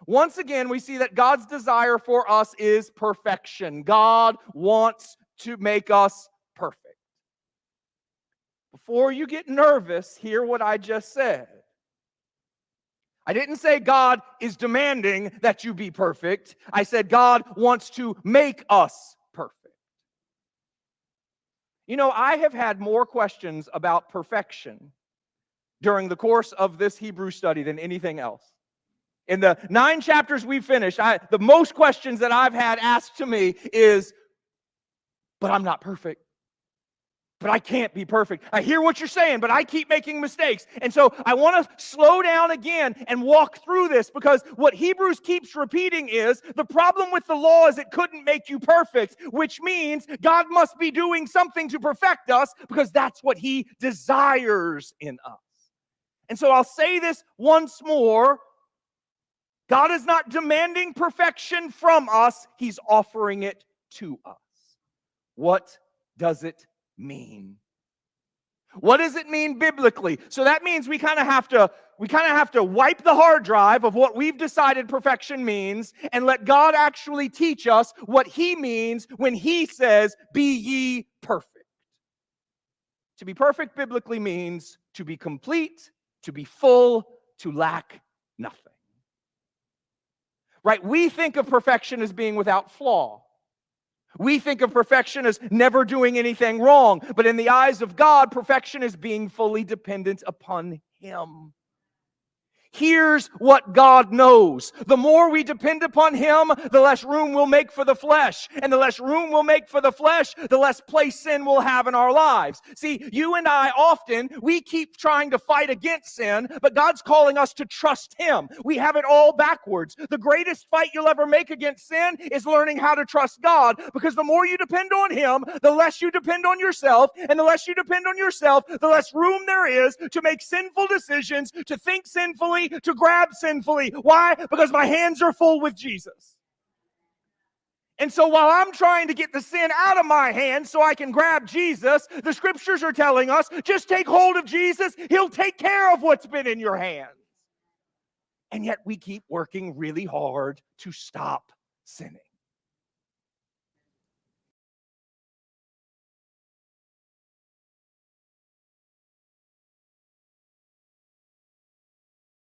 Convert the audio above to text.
Once again, we see that God's desire for us is perfection. God wants to make us perfect. Before you get nervous, hear what I just said. I didn't say God is demanding that you be perfect. I said God wants to make us perfect. You know, I have had more questions about perfection during the course of this Hebrew study than anything else. In the 9 chapters we've finished, the most questions that I've had asked to me is, but I'm not perfect. But I can't be perfect. I hear what you're saying, but I keep making mistakes. And so I want to slow down again and walk through this, because what Hebrews keeps repeating is the problem with the law is it couldn't make you perfect, which means God must be doing something to perfect us, because that's what He desires in us. And so I'll say this once more. God is not demanding perfection from us. He's offering it to us. What does it mean? What does it mean biblically? So that means we kind of have to wipe the hard drive of what we've decided perfection means and let God actually teach us what He means when He says, "Be ye perfect." To be perfect biblically means to be complete, to be full, to lack nothing. Right? We think of perfection as being without flaw. We think of perfection as never doing anything wrong. But in the eyes of God, perfection is being fully dependent upon Him. Here's what God knows. The more we depend upon Him, the less room we'll make for the flesh. And the less room we'll make for the flesh, the less place sin will have in our lives. See, you and I often, we keep trying to fight against sin, but God's calling us to trust Him. We have it all backwards. The greatest fight you'll ever make against sin is learning how to trust God, because the more you depend on Him, the less you depend on yourself. And the less you depend on yourself, the less room there is to make sinful decisions, to think sinfully, to grab sinfully. Why? Because my hands are full with Jesus. And so while I'm trying to get the sin out of my hands so I can grab Jesus, the scriptures are telling us, just take hold of Jesus. He'll take care of what's been in your hands. And yet we keep working really hard to stop sinning.